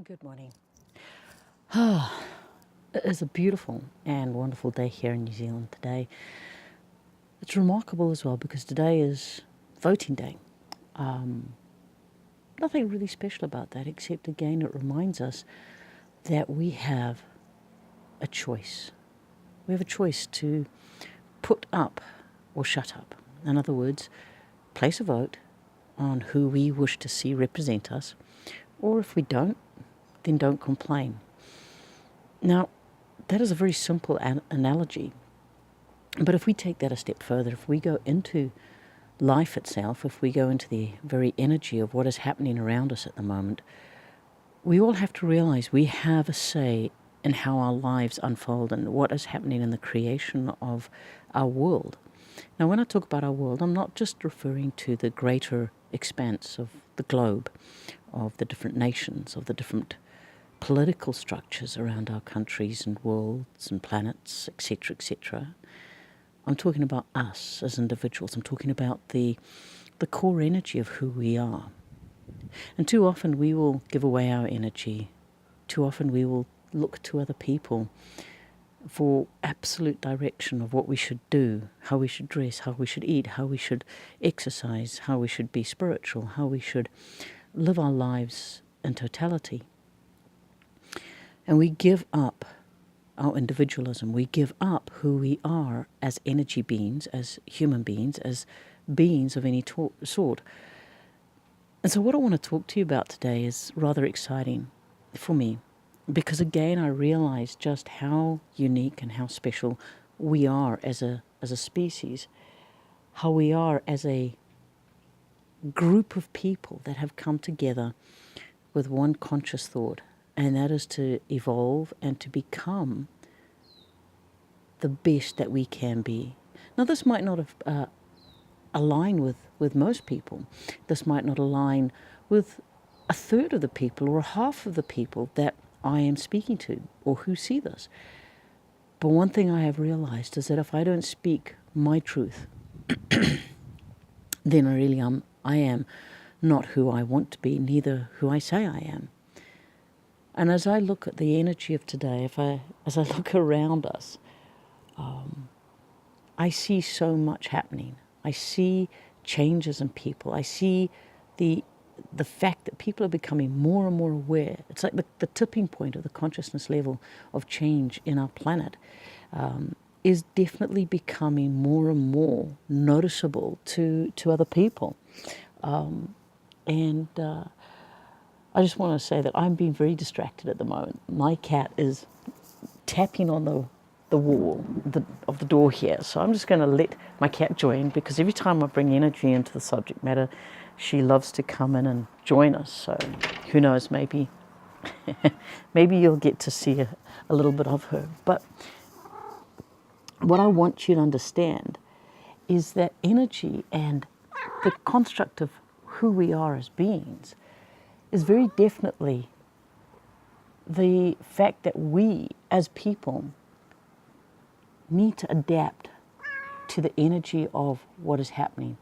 Good morning. It is a beautiful and wonderful day here in New Zealand today. It's remarkable as well because today is voting day. Nothing really special about that except again it reminds us that we have a choice. We have a choice to put up or shut up. In other words, place a vote on who we wish to see represent us, or if we don't, then don't complain. Now, that is a very simple analogy, but if we take that a step further, if we go into life itself, if we go into the very energy of what is happening around us at the moment, we all have to realize we have a say in how our lives unfold and what is happening in the creation of our world. Now, when I talk about our world, I'm not just referring to the greater expanse of the globe, of the different nations, of the different political structures around our countries and worlds and planets, etc., etc. I'm talking about us as individuals. I'm talking about the core energy of who we are. And too often we will give away our energy. Too often we will look to other people for absolute direction of what we should do, how we should dress, how we should eat, how we should exercise, how we should be spiritual, how we should live our lives in totality. And we give up our individualism. We give up who we are as energy beings, as human beings, as beings of any sort. And so what I want to talk to you about today is rather exciting for me, because again I realize just how unique and how special we are as a species, how we are as a group of people that have come together with one conscious thought, and that is to evolve and to become the best that we can be. Now, this might not have align with most people. This might not align with a third of the people or half of the people that I am speaking to or who see this. But one thing I have realized is that if I don't speak my truth, then I am not who I want to be, neither who I say I am. And as I look at the energy of today, as I look around us, I see so much happening. I see changes in people. I see the fact that people are becoming more and more aware. It's like the tipping point of the consciousness level of change in our planet is definitely becoming more and more noticeable to other people. And I just want to say that I'm being very distracted at the moment. My cat is tapping on the wall of the door here. So I'm just going to let my cat join, because every time I bring energy into the subject matter, she loves to come in and join us. So who knows, maybe you'll get to see a little bit of her. But what I want you to understand is that energy and the construct of who we are as beings is very definitely the fact that we as people need to adapt to the energy of what is happening.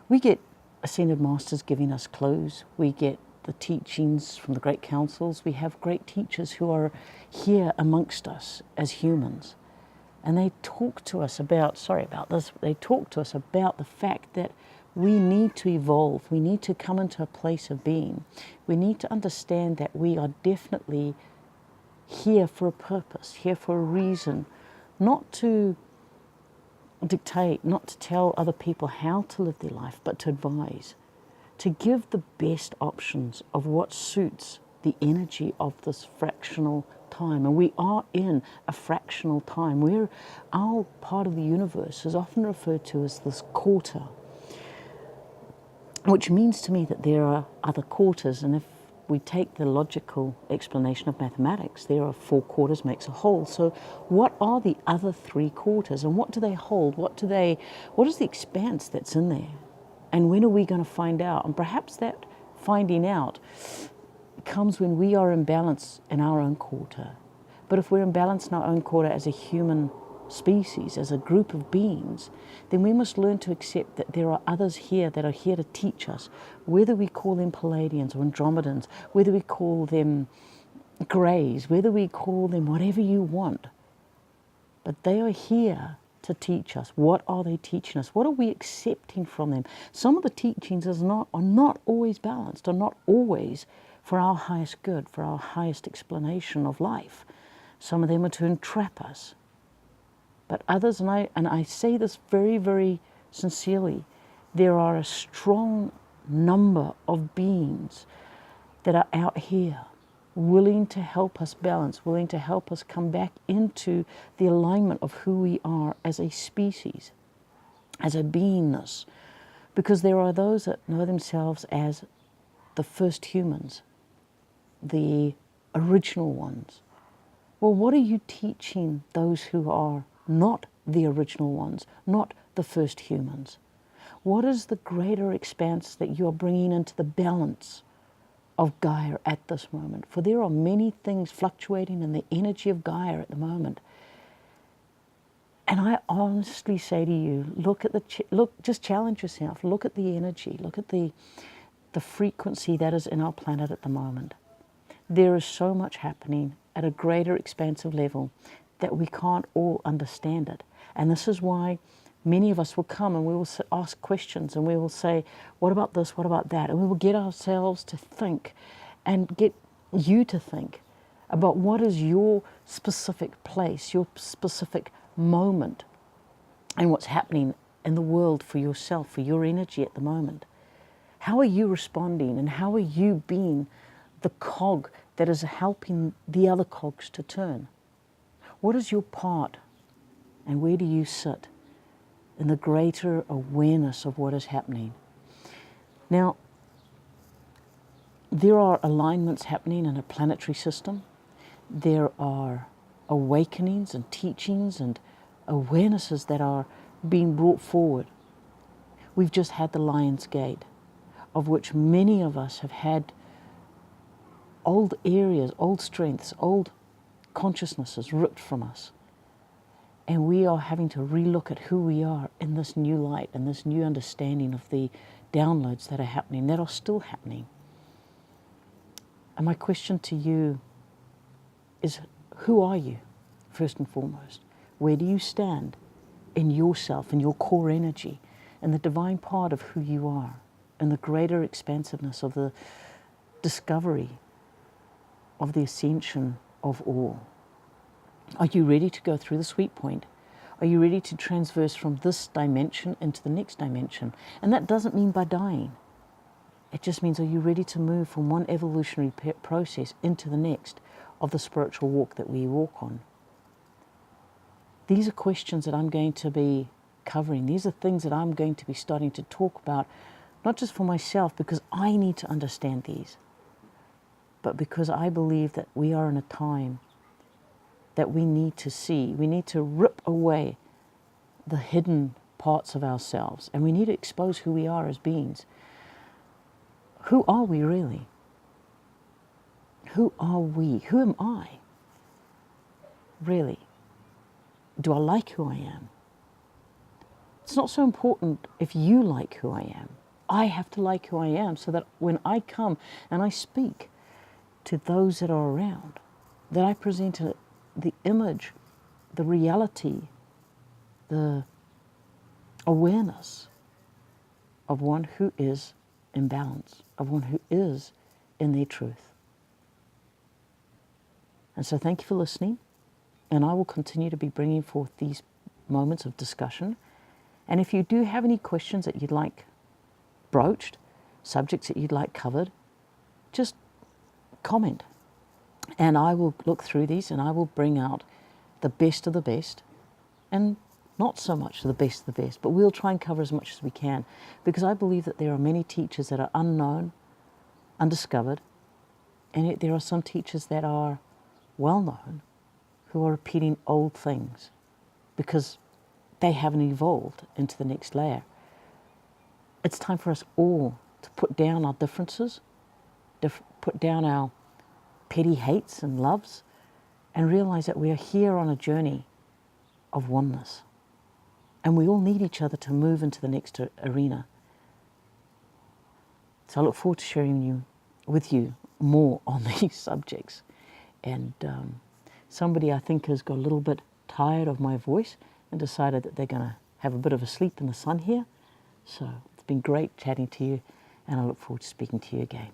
We get ascended masters giving us clues. We get the teachings from the great councils. We have great teachers who are here amongst us as humans. And they talk to us about, they talk to us about the fact that we need to evolve. We need to come into a place of being. We need to understand that we are definitely here for a purpose, here for a reason, not to dictate, not to tell other people how to live their life, but to advise, to give the best options of what suits the energy of this fractional time. And we are in a fractional time. Our part of the universe is often referred to as this quarter, which means to me that there are other quarters. And if we take the logical explanation of mathematics, there are 4 quarters makes a whole. So what are the other 3 quarters, and what do they hold? What is the expanse that's in there? And when are we going to find out? And perhaps that finding out comes when we are in balance in our own quarter. But if we're in balance in our own quarter as a human species, as a group of beings, then we must learn to accept that there are others here that are here to teach us, whether we call them Palladians or Andromedans, whether we call them greys, whether we call them whatever you want, but they are here to teach us. What are they teaching us? What are we accepting from them? Some of the teachings are not always balanced, are not always for our highest good, for our highest explanation of life. Some of them are to entrap us. But others, and I say this very, very sincerely, there are a strong number of beings that are out here willing to help us balance, willing to help us come back into the alignment of who we are as a species, as a beingness. Because there are those that know themselves as the first humans, the original ones. Well, what are you teaching those who are not the original ones, not the first humans? What is the greater expanse that you're bringing into the balance of Gaia at this moment? For there are many things fluctuating in the energy of Gaia at the moment. And I honestly say to you, just challenge yourself. Look at the energy. Look at the frequency that is in our planet at the moment. There is so much happening at a greater expansive level that we can't all understand it. And this is why many of us will come and we will ask questions and we will say, what about this, what about that? And we will get ourselves to think and get you to think about what is your specific place, your specific moment, and what's happening in the world for yourself, for your energy at the moment. How are you responding, and how are you being the cog that is helping the other cogs to turn? What is your part, and where do you sit in the greater awareness of what is happening? Now, there are alignments happening in a planetary system. There are awakenings and teachings and awarenesses that are being brought forward. We've just had the Lion's Gate, of which many of us have had old areas, old strengths, old consciousnesses ripped from us. And we are having to relook at who we are in this new light and this new understanding of the downloads that are happening, that are still happening. And my question to you is, who are you, first and foremost? Where do you stand in yourself, in your core energy, in the divine part of who you are, in the greater expansiveness of the discovery of the ascension of all? Are you ready to go through the sweet point? Are you ready to transverse from this dimension into the next dimension? And that doesn't mean by dying. It just means, are you ready to move from one evolutionary process into the next of the spiritual walk that we walk on? These are questions that I'm going to be covering. These are things that I'm going to be starting to talk about, not just for myself, because I need to understand these, but because I believe that we are in a time that we need to see. We need to rip away the hidden parts of ourselves, and we need to expose who we are as beings. Who are we really? Who are we? Who am I? Really? Do I like who I am? It's not so important if you like who I am. I have to like who I am so that when I come and I speak to those that are around, that I present the image, the reality, the awareness of one who is in balance, of one who is in their truth. And so thank you for listening, and I will continue to be bringing forth these moments of discussion. And if you do have any questions that you'd like broached, subjects that you'd like covered, just comment. And I will look through these and I will bring out the best of the best, and not so much the best of the best, but we'll try and cover as much as we can, because I believe that there are many teachers that are unknown, undiscovered, and yet there are some teachers that are well known who are repeating old things because they haven't evolved into the next layer. It's time for us all to put down our differences, put down our petty hates and loves, and realize that we are here on a journey of oneness. And we all need each other to move into the next arena. So I look forward to sharing with you more on these subjects And somebody, I think, has got a little bit tired of my voice and decided that they're going to have a bit of a sleep in the sun here. So it's been great chatting to you, and I look forward to speaking to you again.